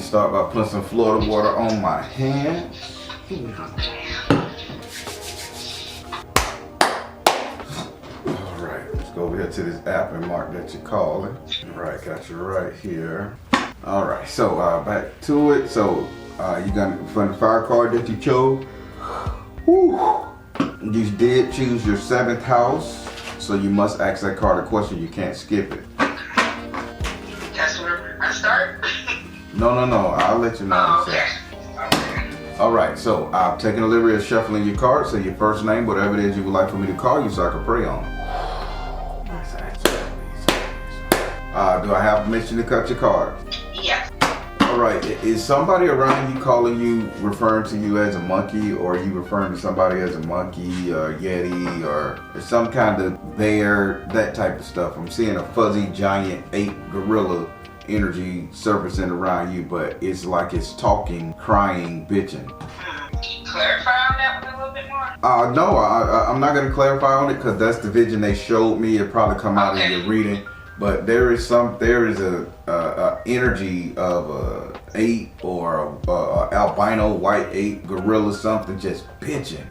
me start by putting some Florida water on my hands. Alright, let's go over here to this app and mark that you're calling. Alright, got you right here. Alright, so back to it. So you got from the fire card that you chose. Whew. You did choose your 7th house, so you must ask that card a question. You can't skip it. That's where I start? No. I'll let you know. Oh, okay. Alright, so I'm taking a liberty of shuffling your cards. So your first name, whatever it is you would like for me to call you so I can pray on it. Do I have permission to cut your card? Yes. Alright, is somebody around you calling you, referring to you as a monkey, or are you referring to somebody as a monkey or yeti or some kind of bear, that type of stuff? I'm seeing a fuzzy giant ape gorilla energy surfacing around you, but it's like it's talking, crying, bitching. Can you clarify on that one a little bit more? No, I'm not going to clarify on it because that's the vision they showed me. It probably come out in your reading. But there is a energy of a ape or a albino white ape gorilla, something just bitching.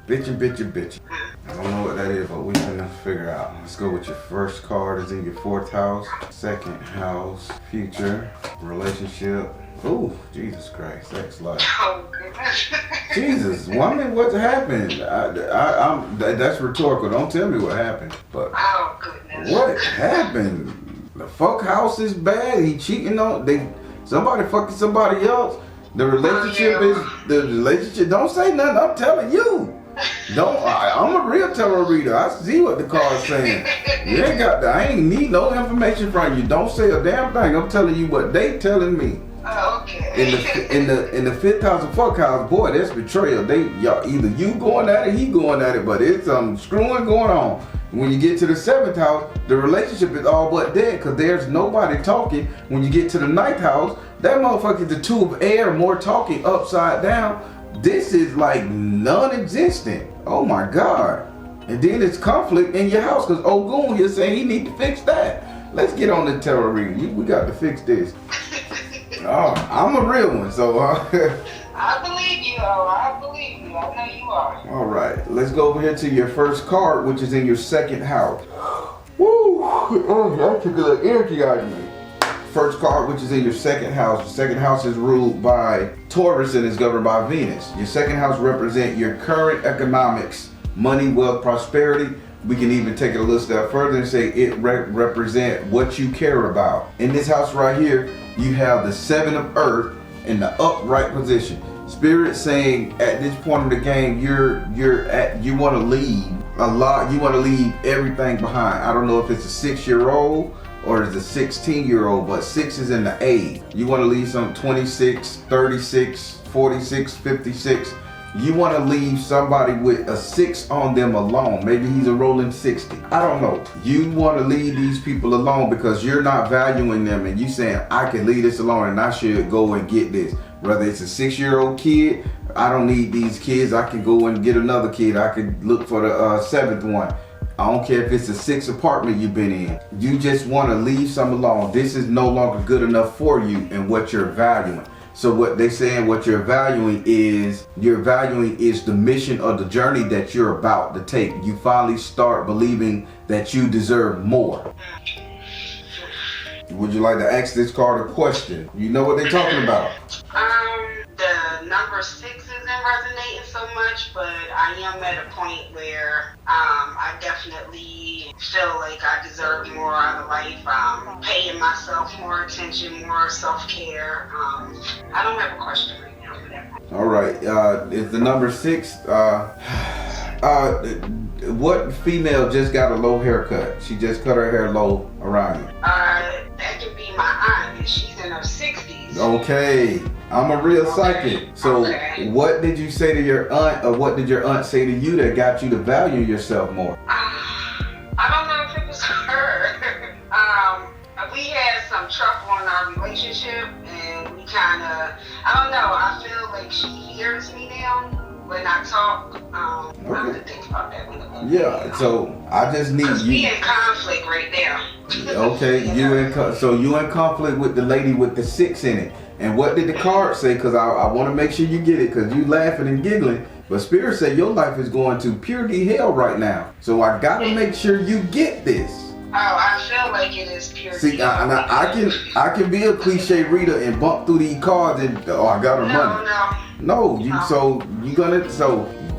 I don't know what that is, but we can figure out. Let's go with your first card. Is in your 4th house, 2nd house, future, relationship. Oh, Jesus Christ, sex life. Oh, goodness. Jesus, woman, what happened? That's rhetorical. Don't tell me what happened. But oh, goodness. what happened? The fuck house is bad. He cheating on somebody fucking somebody else. The relationship Don't say nothing. I'm telling you. I'm a real tarot reader. I see what the card's saying. You ain't got. I ain't need no information from you. Don't say a damn thing. I'm telling you what they telling me. Oh, okay. In the 5th house and fuck house, boy, that's betrayal. Y'all either you going at it, he going at it, but it's screwing going on. When you get to the 7th house, the relationship is all but dead because there's nobody talking. When you get to the 9th house, that motherfucker is the 2 of air, more talking upside down. This is like non-existent. Oh my God. And then it's conflict in your house because Ogun here saying he need to fix that. Let's get on the tarot reading. We got to fix this. Oh, I'm a real one, so I believe you, I believe you. I know you are. all right, let's go over here to your first card, which is in your 2nd house. Woo! Oh, that took a little energy out of me. First card, which is in your 2nd house. The 2nd house is ruled by Taurus and is governed by Venus. Your 2nd house represents your current economics, money, wealth, prosperity. We can even take it a little step further and say it represents what you care about. In this house right here, you have the 7 of earth in the upright position. Spirit saying at this point in the game, you want to leave a lot. You want to leave everything behind. I don't know if it's a 6-year-old or it's a 16-year-old, but 6 is in the age. You want to leave some 26, 36, 46, 56. You want to leave somebody with a 6 on them alone. Maybe he's a rolling 60. I don't know. You want to leave these people alone because you're not valuing them and you saying, I can leave this alone and I should go and get this. Whether it's a 6-year-old kid, I don't need these kids. I can go and get another kid. I could look for the 7th one. I don't care if it's a 6 apartment you've been in. You just want to leave some alone. This is no longer good enough for you and what you're valuing. So what they saying, what you're valuing is the mission or the journey that you're about to take. You finally start believing that you deserve more. Would you like to ask this card a question? You know what they're talking about. The number 6 isn't resonating so much, but I am at a point where I definitely feel like I deserve more out of life. Paying myself more attention, more self-care. I don't have a question right now for that. All right. Is the number 6? What female just got a low haircut? She just cut her hair low around you. That could be my aunt, and she's in her 60s. Okay. I'm a real psychic. So what did you say to your aunt, or what did your aunt say to you that got you to value yourself more? I don't know if it was her. We had some trouble in our relationship, and we kind of, I don't know, I feel like she hears me now when I talk. I have to think about that one a little bit. Yeah, so I just need you. We in conflict right now. Okay, you in conflict with the lady with the 6 in it. And what did the card say? Because I want to make sure you get it, because you laughing and giggling. But Spirit said your life is going to purity hell right now. So I got to make sure you get this. Oh, I feel like it is purity. See, I can be a cliche reader and bump through these cards and I got her money. No. So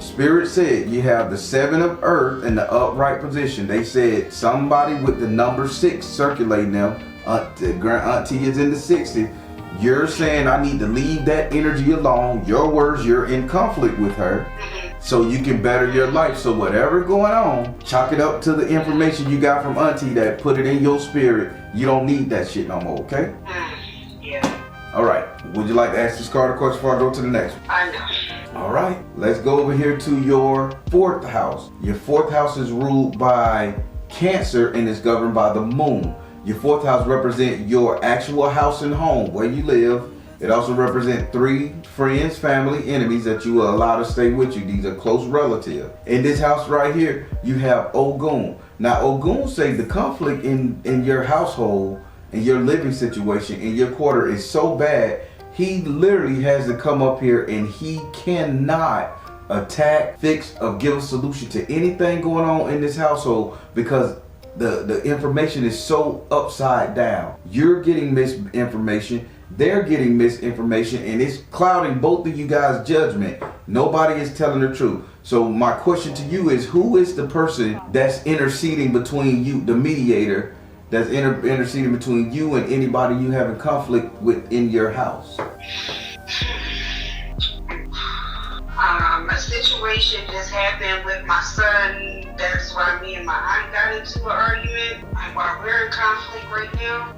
Spirit said you have the 7 of earth in the upright position. They said somebody with the number 6 circulating them. Auntie is in the 60s. You're saying I need to leave that energy alone. Your words, you're in conflict with her. So you can better your life. So whatever going on, chalk it up to the information you got from Auntie that put it in your spirit. You don't need that shit no more, okay? Yeah. All right. Would you like to ask this card a question before I go to the next one? I know. All right. Let's go over here to your 4th house. Your 4th house is ruled by Cancer and is governed by the moon. Your 4th house represents your actual house and home, where you live. It also represents 3 friends, family, enemies that you will allow to stay with you. These are close relatives. In this house right here, you have Ogun. Now, Ogun say the conflict in your household, in your living situation, in your quarter is so bad, he literally has to come up here and he cannot attack, fix, or give a solution to anything going on in this household because the information is so upside down. You're getting misinformation. They're getting misinformation, and it's clouding both of you guys' judgment. Nobody is telling the truth. So my question to you is, who is the person that's interceding between you, the mediator, that's interceding between you and anybody you have a conflict with in your house? A situation just happened with my son. That's why me and my aunt got into an argument. And while we're in conflict right now,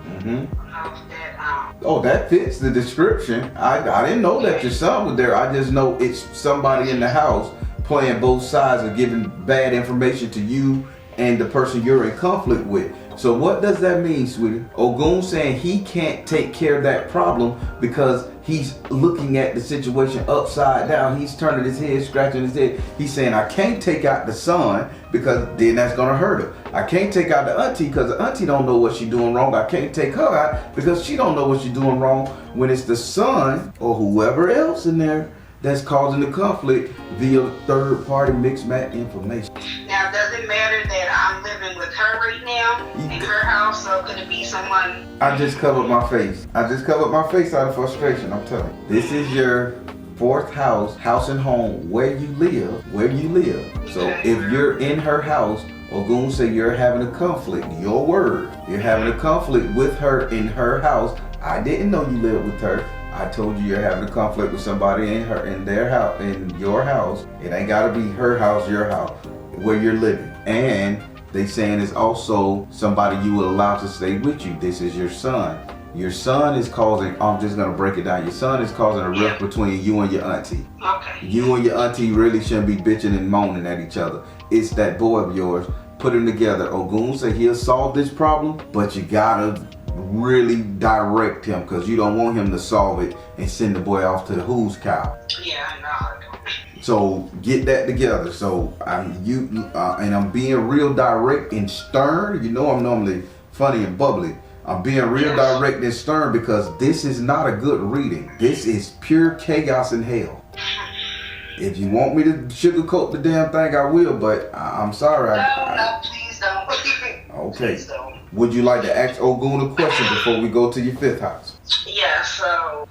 that fits the description. I didn't know that your son was there. I just know it's somebody in the house playing both sides of giving bad information to you and the person you're in conflict with. So what does that mean, sweetie? Ogun saying he can't take care of that problem because he's looking at the situation upside down. He's turning his head, scratching his head. He's saying, I can't take out the son because then that's going to hurt her. I can't take out the auntie because the auntie don't know what she's doing wrong. I can't take her out because she don't know what she's doing wrong. When it's the son or whoever else in there that's causing the conflict via third party mixed match information. Now, does it matter that I'm living with her right now in her house? So could it be someone? I just covered my face. I just covered my face out of frustration. I'm telling you. This is your 4th house and home, where you live. So if you're in her house, Ogun say you're having a conflict. Your word. You're having a conflict with her in her house. I didn't know you lived with her. I told you you're having a conflict with somebody in their house, in your house. It ain't gotta be her house, your house, where you're living. And they saying it's also somebody you will allow to stay with you. This is your son. Your son is causing, I'm just gonna break it down. Your son is causing a rift between you and your auntie. Okay. You and your auntie really shouldn't be bitching and moaning at each other. It's that boy of yours. Put them together. Ogun said he'll solve this problem, but you gotta really direct him because you don't want him to solve it and send the boy off to the who's cow. Yeah, I know. I don't. So get that together. So I'm being real direct and stern. You know I'm normally funny and bubbly. I'm being real direct and stern because this is not a good reading. This is pure chaos and hell. If you want me to sugarcoat the damn thing, I will, but I'm sorry. No, please don't. Okay. Please don't. Would you like to ask Ogun a question before we go to your 5th house? Yeah, so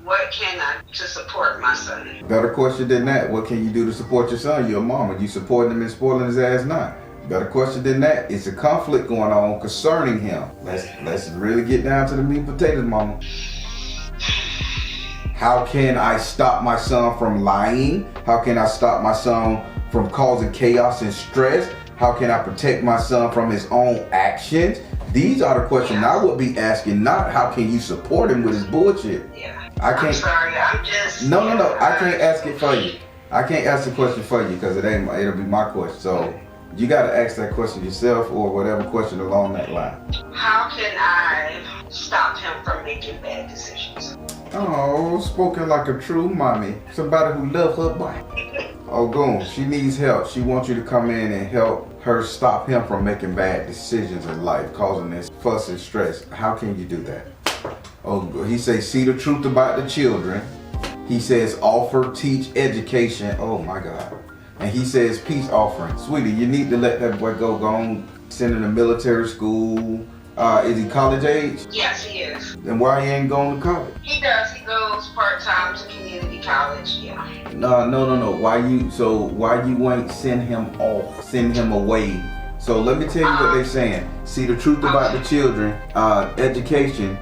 what can I do to support my son? Better question than that. What can you do to support your son? You're a mama. You supporting him and spoiling his ass now. Better question than that. It's a conflict going on concerning him. Let's really get down to the meat and potatoes, mama. How can I stop my son from lying? How can I stop my son from causing chaos and stress? How can I protect my son from his own actions? These are the questions I would be asking, not how can you support him with his bullshit. Yeah. I'm sorry, I'm just... No, I can't ask it for you. I can't ask the question for you because it'll be my question. So you got to ask that question yourself or whatever question along that line. How can I stop him from making bad decisions? Oh, spoken like a true mommy. Somebody who loves her boy. Ogun, she needs help. She wants you to come in and help her stop him from making bad decisions in life, causing this fuss and stress. How can you do that? Oh, he says, see the truth about the children. He says, offer, teach, education. Oh my God. And he says, peace offering. Sweetie, you need to let that boy go on, send him to military school. Is he college age? Yes, he is. Then why he ain't going to college? He does. He goes part-time to community college, yeah. No. Why you ain't send him off, send him away? So let me tell you what they're saying. See the truth about the children, education,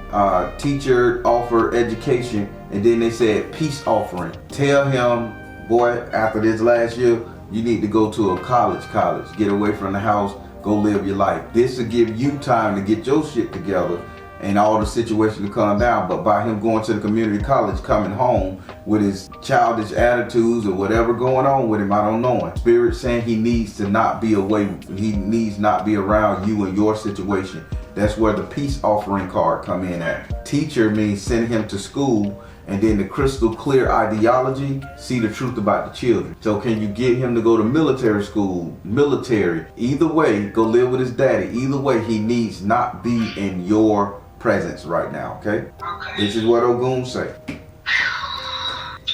teacher offer education, and then they said peace offering. Tell him, boy, after this last year, you need to go to a college, get away from the house, go live your life. This will give you time to get your shit together and all the situation to calm down. But by him going to the community college, coming home with his childish attitudes or whatever going on with him, I don't know. Spirit saying he needs to not be away. He needs not be around you and your situation. That's where the peace offering card come in at. Teacher means send him to school. And then the crystal clear ideology, see the truth about the children. So can you get him to go to military school, military? Either way, go live with his daddy. Either way, he needs not be in your presence right now, okay? Okay. This is what Ogun say.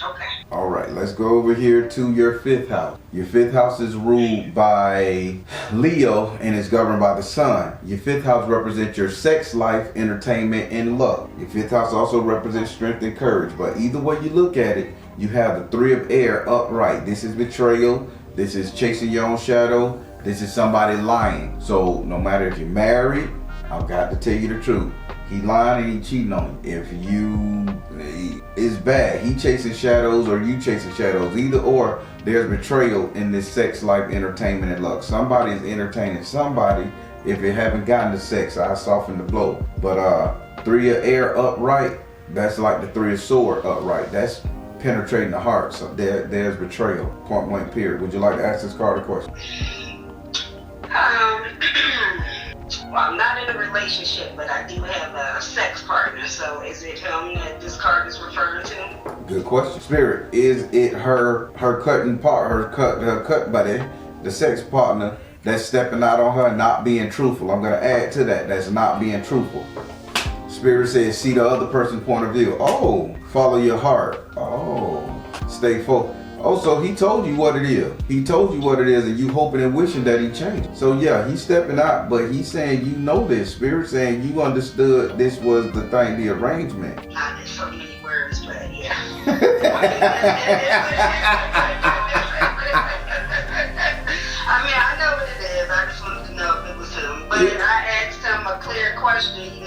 Okay. All right, let's go over here to your 5th house. Your 5th house is ruled by Leo and is governed by the sun. Your 5th house represents your sex life, entertainment, and luck. Your 5th house also represents strength and courage. But either way you look at it, you have the 3 of air upright. This is betrayal. This is chasing your own shadow. This is somebody lying. So no matter if you're married, I've got to tell you the truth. He lying and he cheating on you. If it's bad. He chasing shadows or you chasing shadows. Either or, there's betrayal in this sex life, entertainment, and luck. Somebody is entertaining somebody. If it haven't gotten to sex, I soften the blow. But 3 of air upright, that's like the 3 of sword upright. That's penetrating the heart. So there's betrayal. Point blank period. Would you like to ask this card a question? Well, I'm not in a relationship, but I do have a sex partner. So is it him that this card is referring to? Good question. Spirit, is it her cutting part, her cut buddy, the sex partner that's stepping out on her, not being truthful? I'm gonna add to that. That's not being truthful. Spirit says, see the other person's point of view. Oh, follow your heart. Oh, stay focused. Oh, so he told you what it is. He told you what it is, and you hoping and wishing that he changed. So yeah, he's stepping out, but he's saying you know this. Spirit saying you understood this was the thing, the arrangement. Not in so many words, but yeah. I mean, I know what it is. I just wanted to know if it was him. But I asked him a clear question,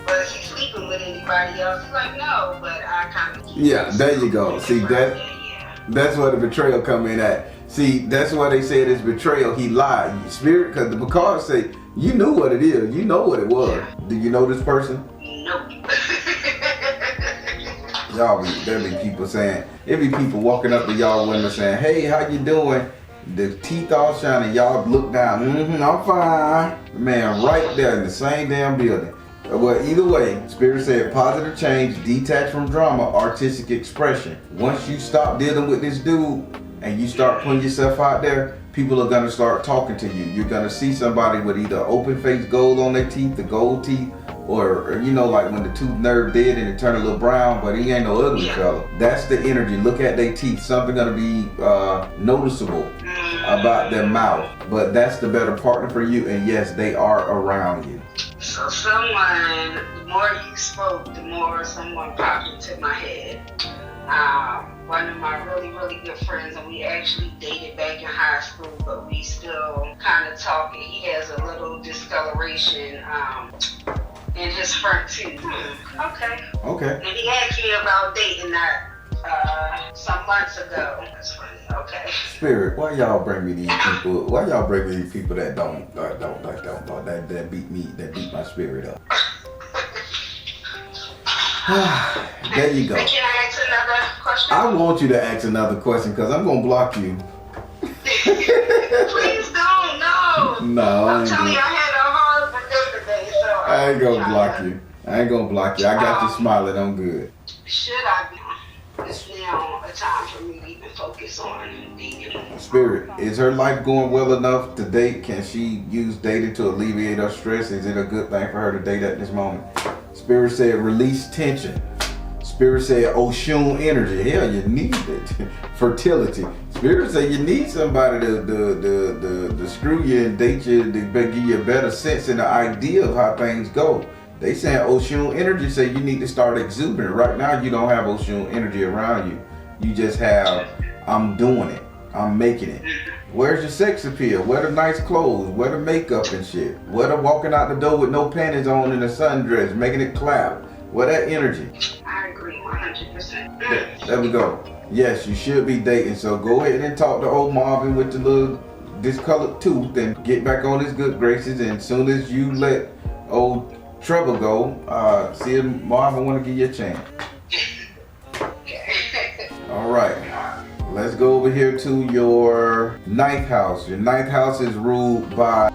was he sleeping with anybody else? He's like, no, but I kind of... Yeah, there you go. See, that's where the betrayal come in at. See, that's why they say it is betrayal. He lied. Spirit, because the cards say, you knew what it is. You know what it was. Yeah. Do you know this person? Nope. There be people saying, there be people walking up to y'all window saying, hey, how you doing? The teeth all shining. Y'all look down. I'm fine. Man, right there in the same damn building. Well, either way, Spirit said positive change, detach from drama, artistic expression. Once you stop dealing with this dude and you start putting yourself out there, people are going to start talking to you. You're going to see somebody with either open face gold on their teeth, the gold teeth, or like when the tooth nerve dead and it turned a little brown, but he ain't no ugly fella. That's the energy. Look at their teeth. Something going to be noticeable about their mouth. But that's the better partner for you, and yes, they are around you. So the more you spoke, the more someone popped into my head. One of my really, really good friends, and we actually dated back in high school, but we still kind of talk, and he has a little discoloration in his front tooth. Okay. And he asked me about dating that some months ago. That's funny. Okay. Spirit, why y'all bring me these people? Why y'all bring me these people that beat my spirit up? There you go. Can I ask another question? I want you to ask another question because I'm gonna block you. Please don't. No. I'm telling you, I had a hard day today, so I ain't gonna block you. I got you smiling. I'm good. Should I be? It's now a time for me to even focus on dating. Spirit, is her life going well enough to date? Can she use dating to alleviate her stress? Is it a good thing for her to date at this moment? Spirit said release tension. Spirit said Oshun energy. Hell, you need it. Fertility. Spirit said you need somebody to screw you and date you, to give you a better sense and the idea of how things go. They saying Oshun energy say you need to start exuding. Right now you don't have Oshun energy around you. You just have, I'm doing it. I'm making it. Where's your sex appeal? Wear the nice clothes. Wear the makeup and shit. Wear the walking out the door with no panties on and a sundress, making it clap. Wear that energy. I agree 100%. There we go. Yes, you should be dating. So go ahead and talk to old Marvin with the little discolored tooth and get back on his good graces. And as soon as you let old Trevor go, see if Marvin want to give you a chance. All right. Let's go over here to your 9th house. Your 9th house is ruled by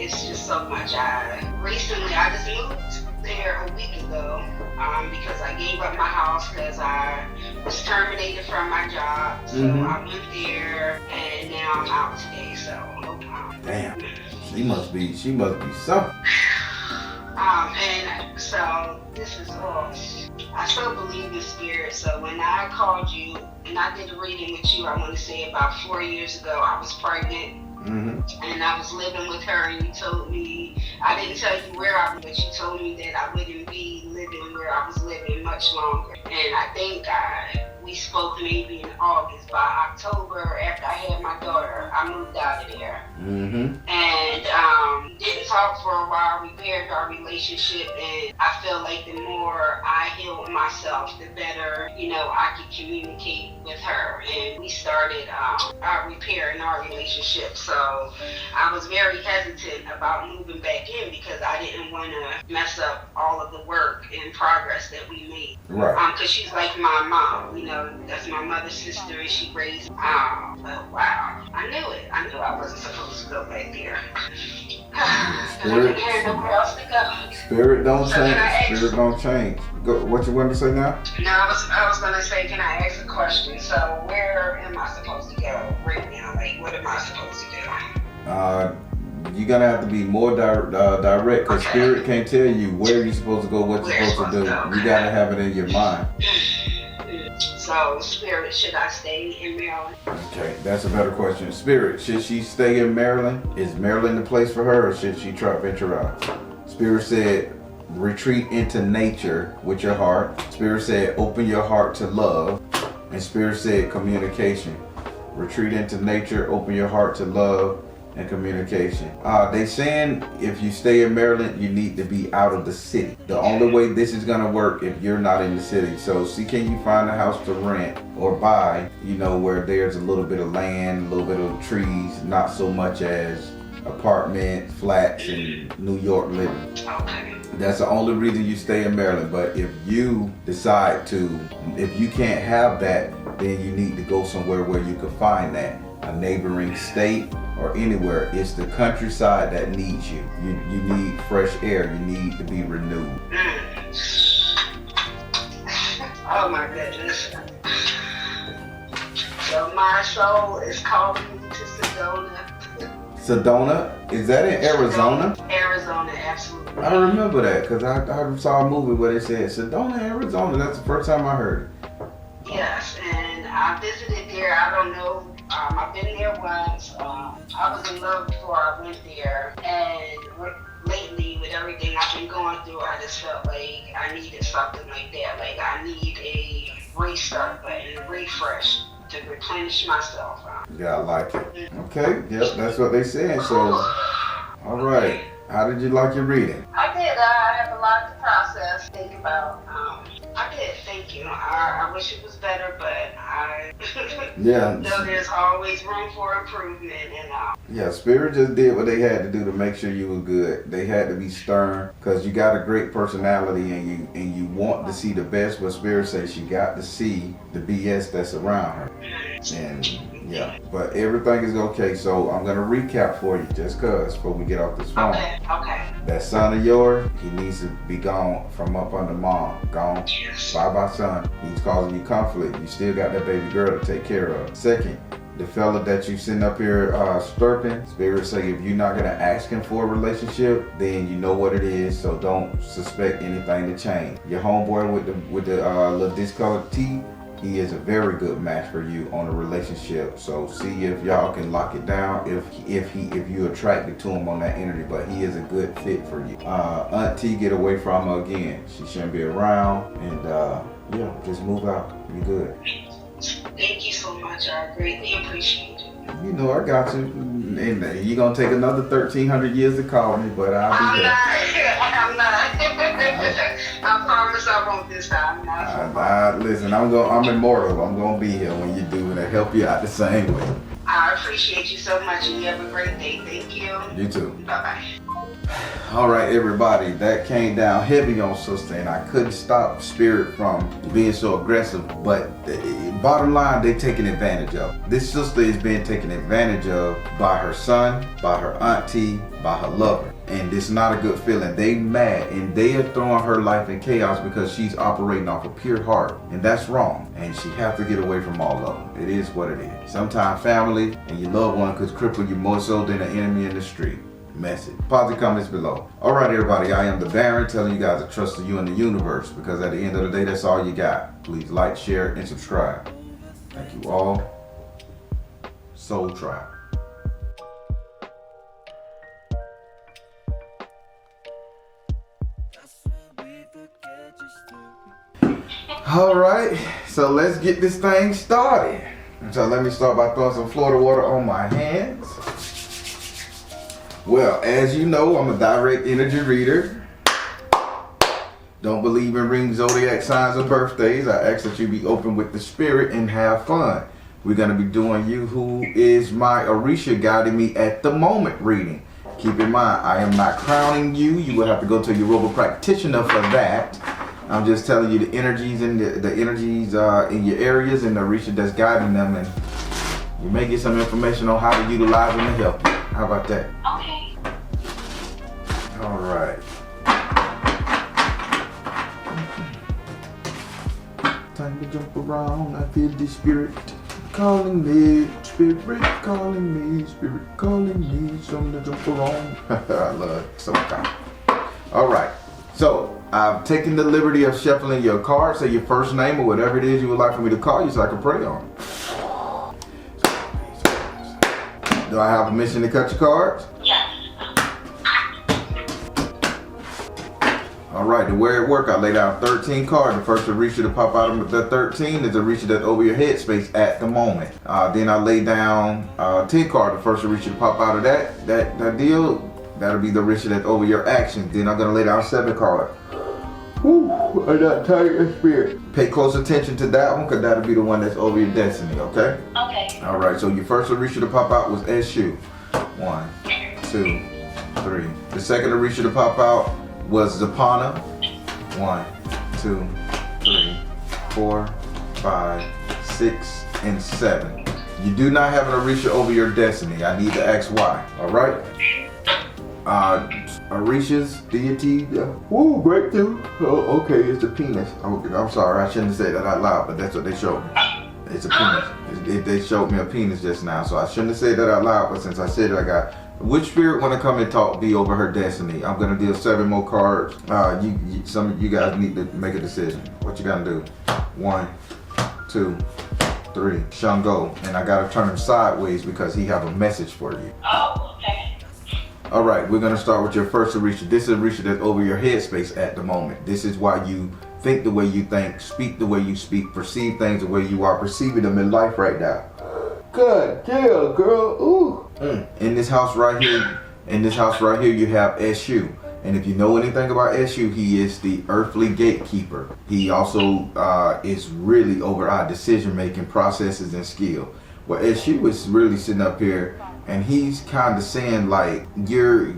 it's just so much. Recently I just moved there a week ago because I gave up my house because I was terminated from my job. So I moved there and now I'm out today. So damn, she must be something. And so this is all. I still believe in spirit. So when I called you and I did a reading with you, I want to say about 4 years ago, I was pregnant. And I was living with her, and you told me, I didn't tell you where I was, but you told me that I wouldn't be living where I was living much longer. And I think we spoke maybe in August. By October, after I had my daughter, I moved out of there. And didn't talk for a while, repaired our relationship, and I feel like the more I healed myself, the better, I could communicate with her. And we started repairing our relationship. So I was very hesitant about moving back in because I didn't want to mess up all of the work and progress that we made. Right. Because she's like my mom, that's my mother's sister, and she raised me. But wow, I knew it. I knew I wasn't supposed to go back there. I didn't have nowhere else to go. Spirit don't change. Spirit don't change. Go, what you want to say now? No, I was going to say, can I ask a question? So where am I supposed to go right now? Like, what am I supposed to do? You're going to have to be more direct because Spirit can't tell you where you're supposed to go, what you're supposed to do. You got to have it in your mind. So, Spirit, should I stay in Maryland? Okay, that's a better question. Spirit, should she stay in Maryland? Is Maryland the place for her, or should she try to venture out? Spirit said, retreat into nature with your heart. Spirit said, open your heart to love. And Spirit said, communication. Retreat into nature, open your heart to love and communication. They saying if you stay in Maryland, you need to be out of the city. The only way this is gonna work if you're not in the city. So see, can you find a house to rent or buy, where there's a little bit of land, a little bit of trees, not so much as apartment, flats, and New York living. Okay. That's the only reason you stay in Maryland. But if you decide to, if you can't have that, then you need to go somewhere where you can find that. A neighboring state or anywhere. It's the countryside that needs you. You need fresh air. You need to be renewed. Oh my goodness. So my soul is calling me to Sedona. Sedona? Is that in Arizona? Arizona, absolutely. I remember that because I saw a movie where they said Sedona, Arizona. That's the first time I heard it. Yes, and I visited there. I don't know. I've been there once. I was in love before I went there, and lately with everything I've been going through, I just felt like I needed something like that. Like I need a restart button, a refresh to replenish myself. Yeah, I like it. Okay, yep, that's what they said. So, all right. How did you like your reading? I did. I have a lot to process, think about. I did. Thank you. I wish it was better, but I know there's always room for improvement. And yeah, Spirit just did what they had to do to make sure you was good. They had to be stern because you got a great personality and you want to see the best. But Spirit says she got to see the BS that's around her. And yeah, but everything is okay. So I'm gonna recap for you just cause before we get off this phone. Okay. That son of yours, he needs to be gone from up under mom. Gone. Yes. Bye-bye, son. He's causing you conflict. You still got that baby girl to take care of. Second, The fella that you sitting up here stirping, Spirit say if you're not gonna ask him for a relationship, then you know what it is. So don't suspect anything to change. Your homeboy with the little discolored teeth, he is a very good match for you on a relationship. So see if y'all can lock it down. If you're attracted to him on that energy, but he is a good fit for you. Auntie, get away from her again. She shouldn't be around, and yeah, just move out. You good. Thank you so much. I greatly appreciate it. You know I got you. And you're gonna take another 1,300 years to call me, but I'll be there. I'm not. I promise I won't this time. Listen, I'm immortal. I'm gonna be here when you do, and I help you out the same way. I appreciate you so much, and you have a great day. Thank you. You too. Bye-bye. All right, everybody, that came down heavy on sister, and I couldn't stop Spirit from being so aggressive, but bottom line, they taking advantage of. This sister is being taken advantage of by her son, by her auntie, by her lover, and it's not a good feeling. They mad, and they are throwing her life in chaos because she's operating off a pure heart, and that's wrong, and she have to get away from all of them. It is what it is. Sometimes family and your loved one could cripple you more so than an enemy in the street. Message. Positive comments below. All right, everybody, I am the Baron telling you guys to trust you in the universe, because at the end of the day, that's all you got. Please like, share, and subscribe. Thank you all. Soul Tribe. All right, so let's get this thing started. So let me start by throwing some Florida water on my hands. Well, as you know, I'm a direct energy reader. Don't believe in ring zodiac signs or birthdays. I ask that you be open with the spirit and have fun. We're going to be doing you who is my Orisha guiding me at the moment reading. Keep in mind, I am not crowning you. You will have to go to your Yoruba practitioner for that. I'm just telling you the energies and the energies in your areas and the Orisha that's guiding them, and you may get some information on how to utilize them to help you. How about that? Okay. All right. Time to jump around. I feel the spirit calling me. Spirit calling me. Spirit calling me. Something to jump around. I love it sometimes. All right. So I've taken the liberty of shuffling your cards. Say your first name or whatever it is you would like for me to call you, so I can pray on it. Do I have permission to cut your cards? Yes. All right, the way it work, I lay down 13 cards. The first Orisha to pop out of the 13 is the Orisha that's over your headspace at the moment. Then I lay down 10 cards. The first Orisha to pop out of that deal, that'll be the Orisha that's over your actions. Then I'm gonna lay down 7 cards. Woo, I got tired of spirit. Pay close attention to that one, because that'll be the one that's over your destiny, okay? Okay. All right, so your first Orisha to pop out was S.O.L. 1, 2, 3. The second Orisha to pop out was Zapana. 1, 2, 3, 4, 5, 6, and 7. You do not have an Orisha over your destiny. I need to ask why. All right. Orisha's deity. Woo, breakthrough. Oh, okay, it's the penis. Oh, I'm sorry, I shouldn't have said that out loud, but that's what they showed me. It's a penis. They showed me a penis just now, so I shouldn't have said that out loud. But since I said it, I got. Which spirit want to come and talk be over her destiny? I'm gonna deal 7 more cards. Some of you guys need to make a decision. What you gonna do? 1, 2, 3. Shango, and I gotta turn him sideways because he have a message for you. Oh, okay. All right, we're gonna start with your first Orisha. This is Orisha that's over your headspace at the moment. This is why you think the way you think, speak the way you speak, perceive things the way you are perceiving them in life right now. God damn, girl. Ooh. In this house right here, you have S.U. And if you know anything about S.U, he is the earthly gatekeeper. He also is really over our decision-making processes and skill. Well, S.U is really sitting up here, and he's kind of saying like you're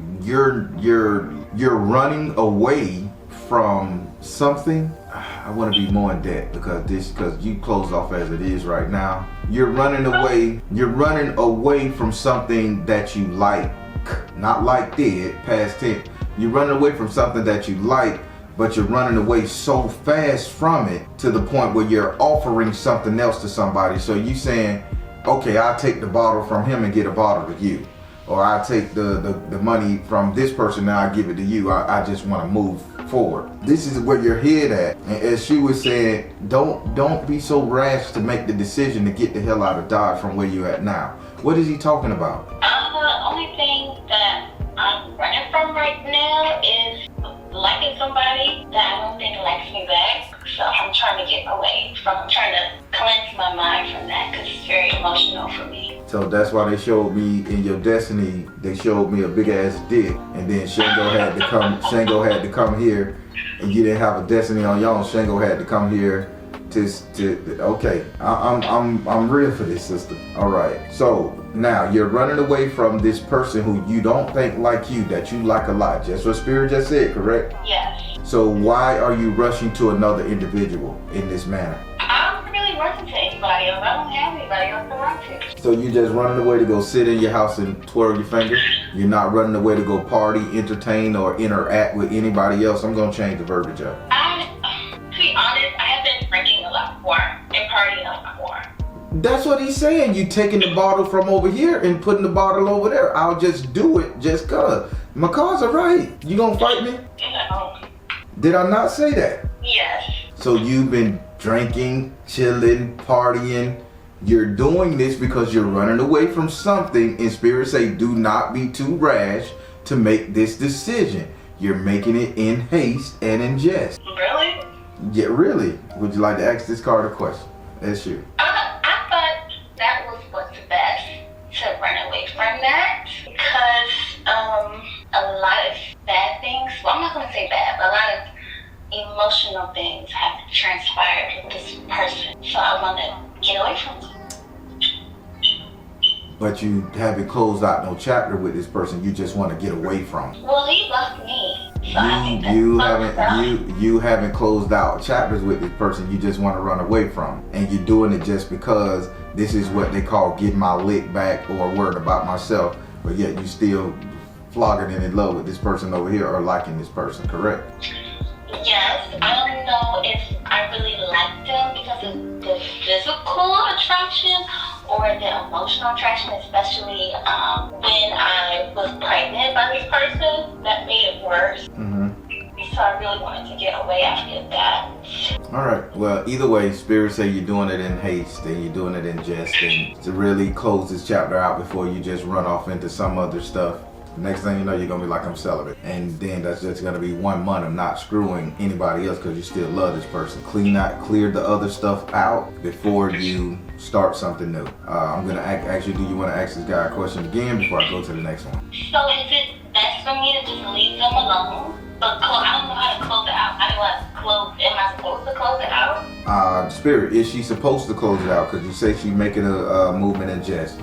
running away from something. I want to be more in depth because you closed off as it is right now. You're running away from something that you like, not like did, past tense. You're running away from something that you like, but you're running away so fast from it to the point where you're offering something else to somebody. So you saying, okay, I'll take the bottle from him and get a bottle to you. Or I take the money from this person, now I give it to you. I just want to move forward. This is where your head at. And as she was saying, don't be so rash to make the decision to get the hell out of Dodge from where you at now. What is he talking about? The only thing that I'm running from right now is liking somebody that I don't think likes me back. So I'm trying to get away from, I'm trying to cleanse my mind from that because it's very emotional for me. So that's why they showed me in your destiny, they showed me a big ass dick. And then Shango had to come here, and you didn't have a destiny on your own. Shango had to come here okay, I'm real for this, sister. All right, so now you're running away from this person who you don't think like you, that you like a lot. Just what Spirit just said, correct? Yes. So why are you rushing to another individual in this manner? I'm not really rushing to anybody else. I don't have anybody else to run to. So you just running away to go sit in your house and twirl your finger? You're not running away to go party, entertain, or interact with anybody else? I'm gonna change the verbiage up. To be honest, I have been drinking a lot more and partying a lot more. That's what he's saying. You taking the bottle from over here and putting the bottle over there. I'll just do it just cause. My cars are right. You gonna fight me? No. Did I not say that? Yes. So you've been drinking, chilling, partying. You're doing this because you're running away from something, and Spirit say do not be too rash to make this decision. You're making it in haste and in jest. Really? Yeah, really. Would you like to ask this card a question? That's you. I thought that was the best to run away from that because a lot of bad things, well, I'm not going to say bad, but a lot of emotional things have transpired with this person. So I want to get away from them. But you haven't closed out no chapter with this person. You just want to get away from him. Well, he left me. So You haven't closed out chapters with this person. You just want to run away from him. And you're doing it just because this is what they call getting my lick back or worried about myself. But yet you still flogging and in love with this person over here or liking this person, correct? Yes, I don't know if I really like them because of the physical attraction or the emotional attraction, especially when I was pregnant by this person. That made it worse. Mm-hmm. So I really wanted to get away after that. All right. Well, either way, Spirit say you're doing it in haste and you're doing it in jest, and to really close this chapter out before you just run off into some other stuff. Next thing you know, you're gonna be like, I'm celibate, and then that's just gonna be 1 month of not screwing anybody else because you still love this person. Clear the other stuff out before you start something new. I'm gonna ask you, do you want to ask this guy a question again before I go to the next one? So is it best for me to just leave them alone? But I don't know how to close it out. How do I close? Am I supposed to close it out? Spirit, is she supposed to close it out? Because you say she's making a movement in jest.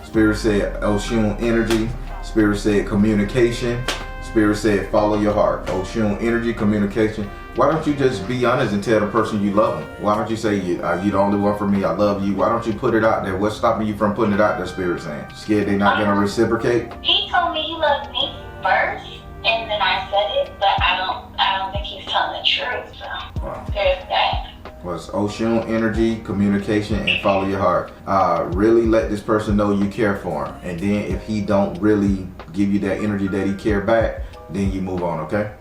Spirit said Oshun energy. Spirit said communication. Spirit said follow your heart. Oshun energy, communication. Why don't you just be honest and tell the person you love them? Why don't you say you the only one for me? I love you. Why don't you put it out there? What's stopping you from putting it out there? Spirit saying scared they're not gonna reciprocate. He told me he loved me first, and then I said it, but I don't think he's telling the truth. So there's that. Was Oshun energy, communication, and follow your heart. Really let this person know you care for him, and then if he don't really give you that energy that he care back, then you move on. Okay.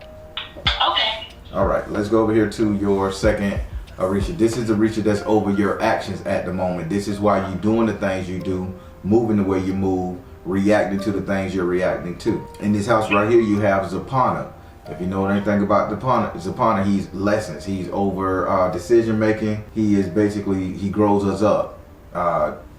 Okay. All right. Let's go over here to your second Orisha. This is Orisha that's over your actions at the moment. This is why you doing the things you do, moving the way you move, reacting to the things you're reacting to. In this house right here, you have Zapana. If you know anything about Zapana, he's lessons. He's over decision making. He is basically, he grows us up,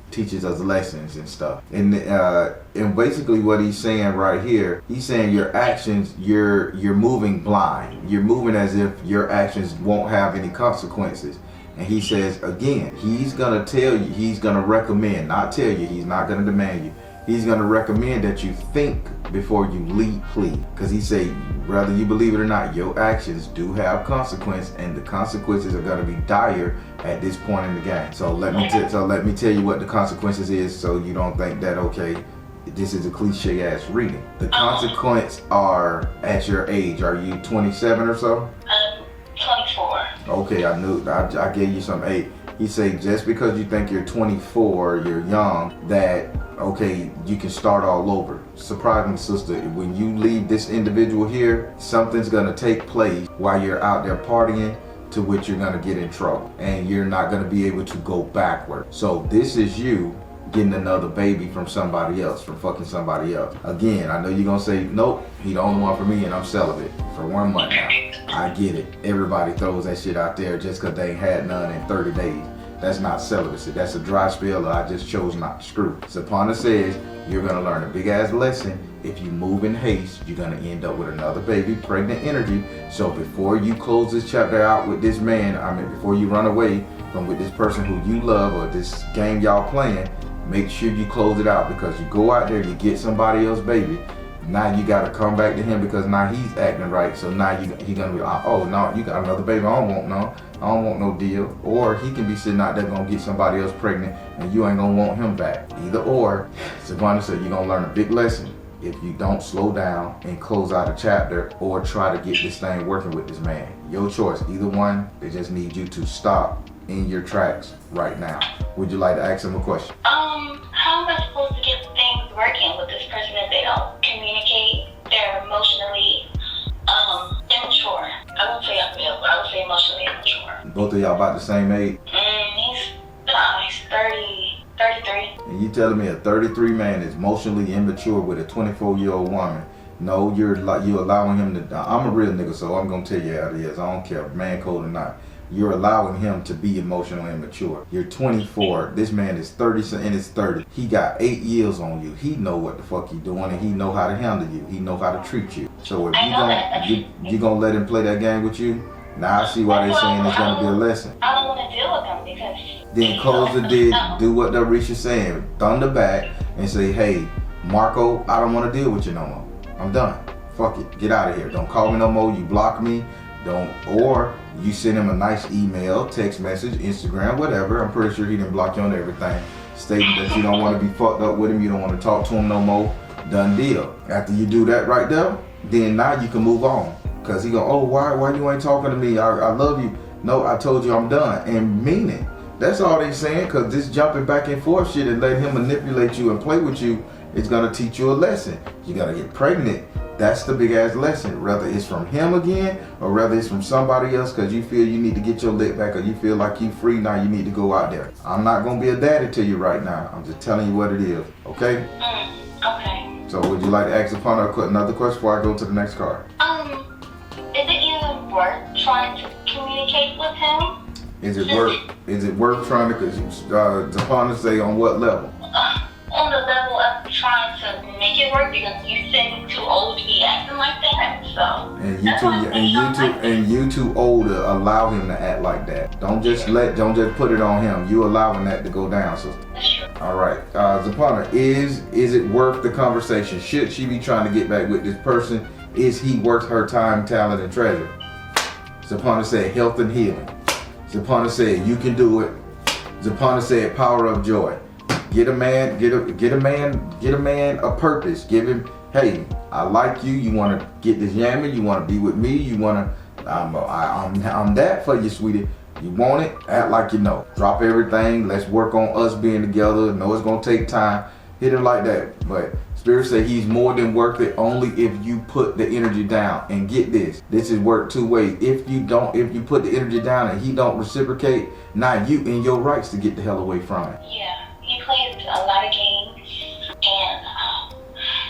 teaches us lessons and stuff. And basically what he's saying right here, he's saying your actions, you're moving blind. You're moving as if your actions won't have any consequences. And he says, again, he's going to tell you, he's going to recommend, not tell you, he's not going to demand you. He's going to recommend that you think before you plead. Because he say, whether you believe it or not, your actions do have consequence, and the consequences are going to be dire at this point in the game. So let me tell you what the consequences is, so you don't think that, okay, this is a cliche ass reading. The consequence are at your age. Are you 27 or so? 24. Okay, I gave you some 8. He said just because you think you're 24, you're young, that okay, you can start all over. Surprising sister, when you leave this individual here, something's gonna take place while you're out there partying, to which you're gonna get in trouble, and you're not gonna be able to go backward. So this is you getting another baby from somebody else, from fucking somebody else. Again, I know you're gonna say, nope, he the only one for me and I'm celibate for 1 month now. I get it. Everybody throws that shit out there just because they ain't had none in 30 days. That's not celibacy. That's a dry spell, or I just chose not to screw. Sapana says you're gonna learn a big ass lesson. If you move in haste, you're gonna end up with another baby, pregnant energy. So before you close this chapter out with this man, before you run away from with this person who you love or this game y'all playing, make sure you close it out, because you go out there, you get somebody else's baby. Now you gotta come back to him because now he's acting right. So now he gonna be like, oh no, you got another baby. I don't want no deal. Or he can be sitting out there gonna get somebody else pregnant and you ain't gonna want him back. Either or. Savannah said you're gonna learn a big lesson if you don't slow down and close out a chapter or try to get this thing working with this man. Your choice. Either one. They just need you to stop in your tracks right now. Would you like to ask him a question? How am I supposed to get things working with this person if they don't communicate? They're emotionally immature. I won't say unreal, but I would say emotionally immature. Both of y'all about the same age? He's 33. And you telling me a 33 man is emotionally immature with a 24-year-old woman? No, you're allowing him to. I'm a real nigga, so I'm gonna tell you how it is. I don't care, man code or not. You're allowing him to be emotionally immature. You're 24. This man is 30 and is 30. He got 8 years on you. He know what the fuck he doing, and he know how to handle you. He know how to treat you. So if you gonna let him play that game with you, now I see why they're saying it's gonna be a lesson. I don't want to deal with him because. Then close the deal. Do what the Orisha saying. Thunder back and say, hey, Marco, I don't want to deal with you no more. I'm done. Fuck it. Get out of here. Don't call me no more. You block me. Or you send him a nice email, text message, Instagram, whatever. I'm pretty sure he didn't block you on everything. Stating that you don't want to be fucked up with him, you don't want to talk to him no more. Done deal. After you do that right there, then now you can move on. Cause he go, oh, why you ain't talking to me? I love you. No, I told you I'm done. And mean it. That's all they saying. Cause this jumping back and forth shit and letting him manipulate you and play with you is gonna teach you a lesson. You gotta get pregnant. That's the big ass lesson. Whether it's from him again or whether it's from somebody else because you feel you need to get your lick back or you feel like you free now, you need to go out there. I'm not going to be a daddy to you right now. I'm just telling you what it is. Okay? Okay. So would you like to ask upon another question before I go to the next card? Is it even worth trying to communicate with him? Is it worth trying to, Zapana say on what level? On the level of trying to make it work because you said he's too old to be acting like that. So and you too old to allow him to act like that. Don't just put it on him. You allowing that to go down, sister. That's true. All right, Zapana, is it worth the conversation? Should she be trying to get back with this person? Is he worth her time, talent, and treasure? Zapana said health and healing. Zapana said you can do it. Zapana said power of joy. Get a man a purpose. Give him, hey, I like you. You want to get this yammer. You want to be with me. You want to, I'm that for you, sweetie. You want it? Act like you know. Drop everything. Let's work on us being together. Know it's gonna take time. Hit him like that. But Spirit said he's more than worth it only if you put the energy down. And get this is work two ways. If you put the energy down and he don't reciprocate, now you in your rights to get the hell away from it. Yeah. He plays a lot of games, and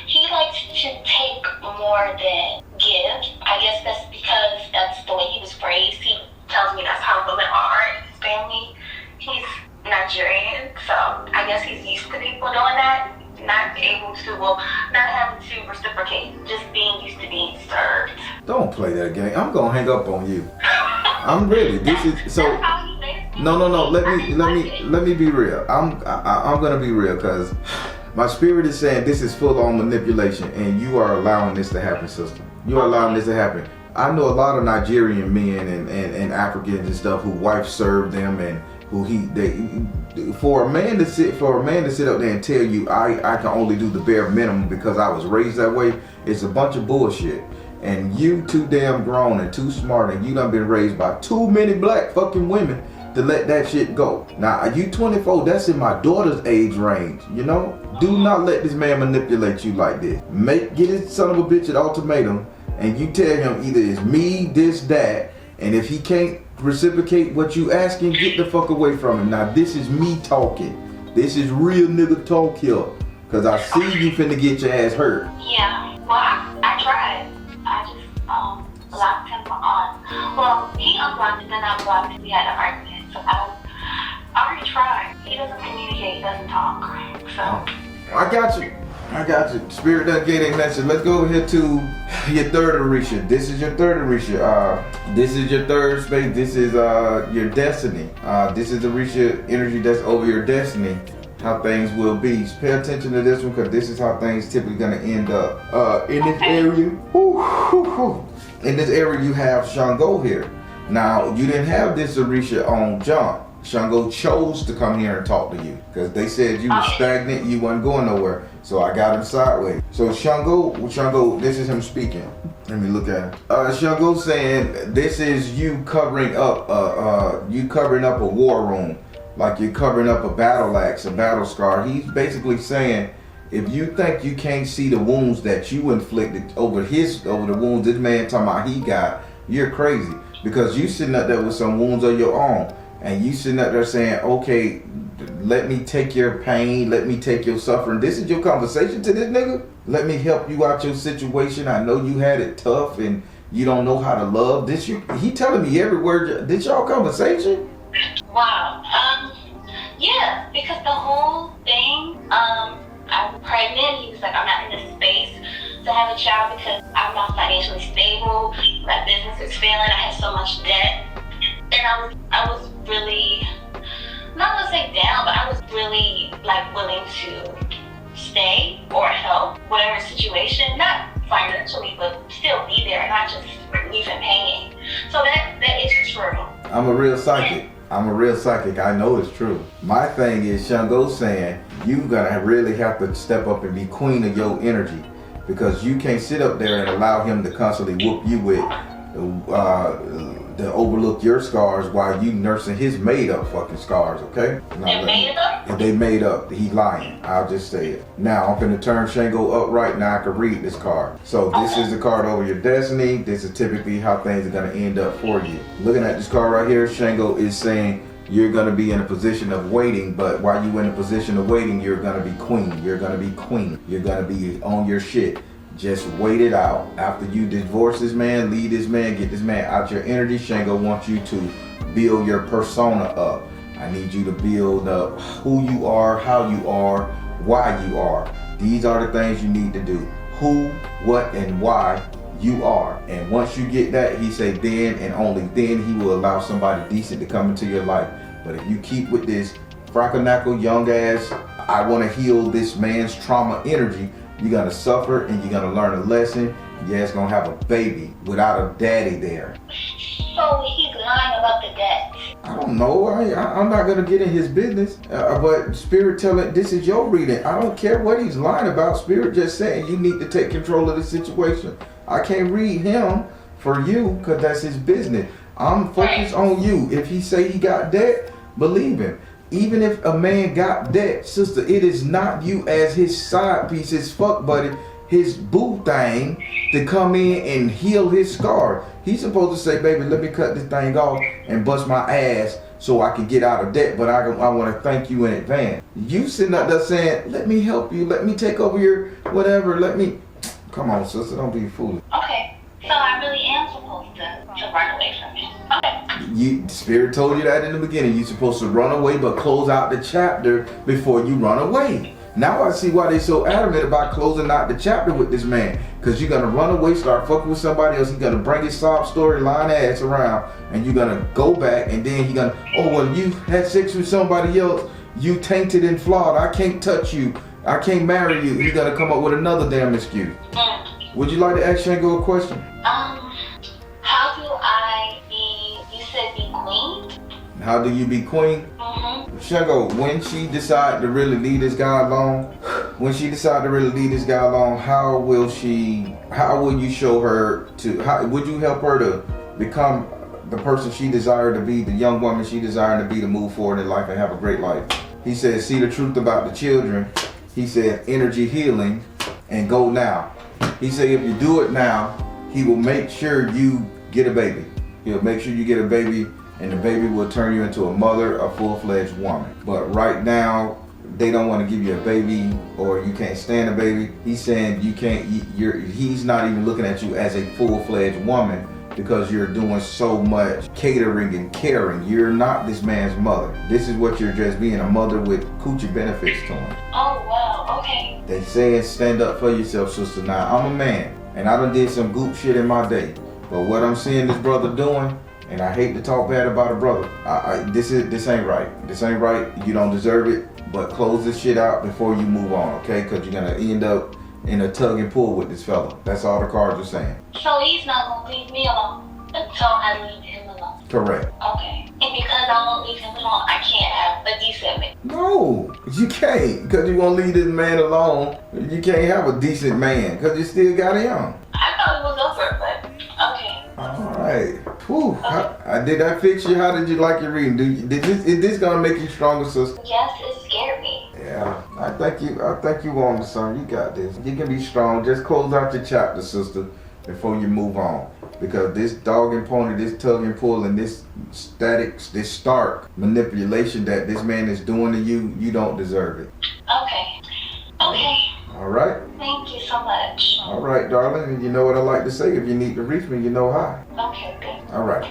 he likes to take more than give. I guess that's because that's the way he was raised. He tells me that's how women are in his family. He's Nigerian, so I guess he's used to people doing that. Not having to reciprocate, just being used to being served. Don't play that game. I'm gonna hang up on you. I'm really. This is so. No. Let me be real. I'm gonna be real because my spirit is saying this is full on manipulation, and you are allowing this to happen, sister. You are allowing this to happen. I know a lot of Nigerian men and Africans and stuff who wives serve them and who for a man to sit up there and tell you I can only do the bare minimum because I was raised that way, it's a bunch of bullshit. and you too damn grown and too smart, and you done been raised by too many black fucking women to let that shit go. Now, you 24, that's in my daughter's age range, you know? Do not let this man manipulate you like this. Get his son of a bitch an ultimatum, and you tell him either it's me, this, that, and if he can't reciprocate what you asking, get the fuck away from him. Now, this is me talking. This is real nigga talk here. Cause I see you finna get your ass hurt. Yeah, well, I tried. I just blocked him on. Well, he unblocked it, then I blocked it. We had an argument. So I already tried. He doesn't communicate, he doesn't talk. So. I got you. Spirit done gave a message. Let's go over here to your third Orisha. This is your third Orisha. This is your third space. This is your destiny. This is the Orisha energy that's over your destiny. How things will be. Pay attention to this one because this is how things typically gonna end up. In this area, in this area you have Shango here. Now you didn't have this Orisha on jump. Shango chose to come here and talk to you because they said you were stagnant, you wasn't going nowhere. So I got him sideways. So Shango, this is him speaking. Let me look at him. Shango saying this is you covering up a war room, like you're covering up a battle axe, a battle scar. He's basically saying if you think you can't see the wounds that you inflicted over the wounds this man talking about he got, you're crazy because you sitting up there with some wounds of your own. And you sitting up there saying, okay, let me take your pain, let me take your suffering. This is your conversation to this nigga? Let me help you out your situation. I know you had it tough and you don't know how to love. He telling me every word. This y'all conversation? Wow. Yeah, because the whole thing, I'm pregnant. He was like, I'm not in this space to have a child because I'm not financially stable. My business is failing. I have so much debt. And I was really, I'm not gonna say down, but I was really like willing to stay or help whatever situation, not financially, but still be there, not just leave him hanging. So that is true. I'm a real psychic. I know it's true. My thing is Shango's saying you gonna really have to step up and be queen of your energy because you can't sit up there and allow him to constantly whoop you with to overlook your scars while you nursing his made up fucking scars, okay? They're made up? If they made up, he lying. I'll just say it. Now I'm gonna turn Shango upright. Now I can read this card. So this is the card over your destiny. This is typically how things are gonna end up for you. Looking at this card right here, Shango is saying you're gonna be in a position of waiting, but while you in a position of waiting, you're gonna be queen. You're gonna be on your shit. Just wait it out. After you divorce this man, leave this man, get this man out your energy, Shango wants you to build your persona up. I need you to build up who you are, how you are, why you are. These are the things you need to do. Who, what, and why you are. And once you get that, he say then and only then he will allow somebody decent to come into your life. But if you keep with this frackanakle, young ass, I want to heal this man's trauma energy, you're gonna suffer and you're gonna learn a lesson. Your ass gonna have a baby without a daddy there. So he's lying about the debt. I don't know. I'm not gonna get in his business. But Spirit telling this is your reading. I don't care what he's lying about. Spirit just saying you need to take control of the situation. I can't read him for you because that's his business. I'm focused on you. If he say he got debt, believe him. Even if a man got debt, sister, it is not you as his side piece, his fuck buddy, his boo thing to come in and heal his scar. He's supposed to say, baby, let me cut this thing off and bust my ass so I can get out of debt, but I want to thank you in advance. You sitting up there saying, let me help you, let me take over your whatever, come on, sister, don't be foolish. Okay, so I really am supposed to run away from him. Okay. Spirit told you that in the beginning. You're supposed to run away, but close out the chapter before you run away. Now I see why they're so adamant about closing out the chapter with this man. Because you're going to run away, start fucking with somebody else. He's going to bring his sob storyline ass around. And you're going to go back. And then he's going to, oh, well, you had sex with somebody else. You tainted and flawed. I can't touch you. I can't marry you. He's going to come up with another damn excuse. Would you like to ask Shango a question? How do I be, you said be queen? How do you be queen? Mm-hmm. Shango, when she decided to really leave this guy alone, when she decide to really leave this guy alone, how will you show her would you help her to become the person she desired to be, the young woman she desired to be, to move forward in life and have a great life? He said, see the truth about the children. He said, energy healing, and go now. He said, if you do it now, he will make sure you get a baby. He'll make sure you get a baby, and the baby will turn you into a mother, a full-fledged woman. But right now, they don't want to give you a baby, or you can't stand a baby. He's saying you can't. He's not even looking at you as a full-fledged woman because you're doing so much catering and caring. You're not this man's mother. This is what you're just being, a mother with coochie benefits to him. Oh wow, okay. They say stand up for yourself, sister. Now I'm a man, and I done did some goop shit in my day. But what I'm seeing this brother doing, and I hate to talk bad about a brother, this ain't right. This ain't right. You don't deserve it. But close this shit out before you move on, okay? Because you're gonna end up in a tug and pull with this fella. That's all the cards are saying. So he's not gonna leave me alone until I leave him alone. Correct. Okay. And because I won't leave him alone, I can't have a decent man. No, you can't. Because you won't leave this man alone. You can't have a decent man because you still got him. I thought it was over, but okay. All right. Whew. Did that fix you? How did you like your reading? Is this gonna make you stronger, sister? Yes, it scared me. Yeah, I think you on to something. You got this. You can be strong. Just close out your chapter, sister, before you move on. Because this dog and pony, this tug and pull, and this stark manipulation that this man is doing to you, you don't deserve it. Okay. Okay. All right. Thank you so much. All right, darling. And you know what I like to say. If you need to reach me, you know how. Okay, good. All right.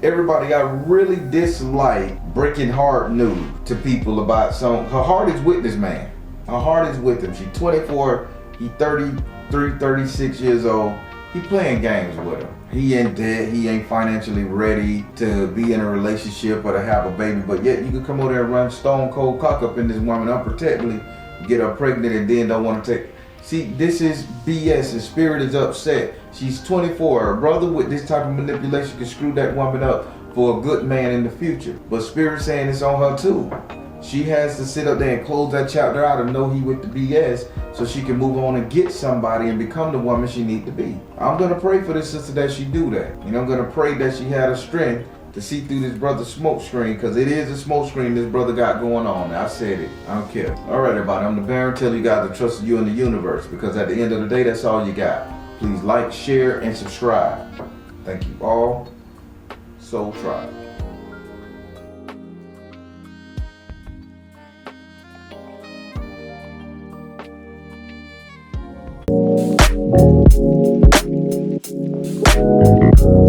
Everybody, I really dislike breaking heart news to people about her heart is with this man. Her heart is with him. She's 24, he's 33, 36 years old. He playing games with her. He in debt, he ain't financially ready to be in a relationship or to have a baby, but yet you can come over there and run stone cold cock up in this woman unprotectedly, get her pregnant, and then don't want to take. See, this is BS. The spirit is upset. She's 24. Her brother with this type of manipulation can screw that woman up for a good man in the future. But spirit saying it's on her too. She has to sit up there and close that chapter out and know he with the BS so she can move on and get somebody and become the woman she need to be. I'm going to pray for this sister that she do that. And I'm going to pray that she had a strength to see through this brother's smoke screen, because it is a smoke screen this brother got going on. I said it. I don't care. All right, everybody. I'm the Baron. Tell you guys to trust you in the universe, because at the end of the day, that's all you got. Please like, share, and subscribe. Thank you all. Soul Tribe. Thank you.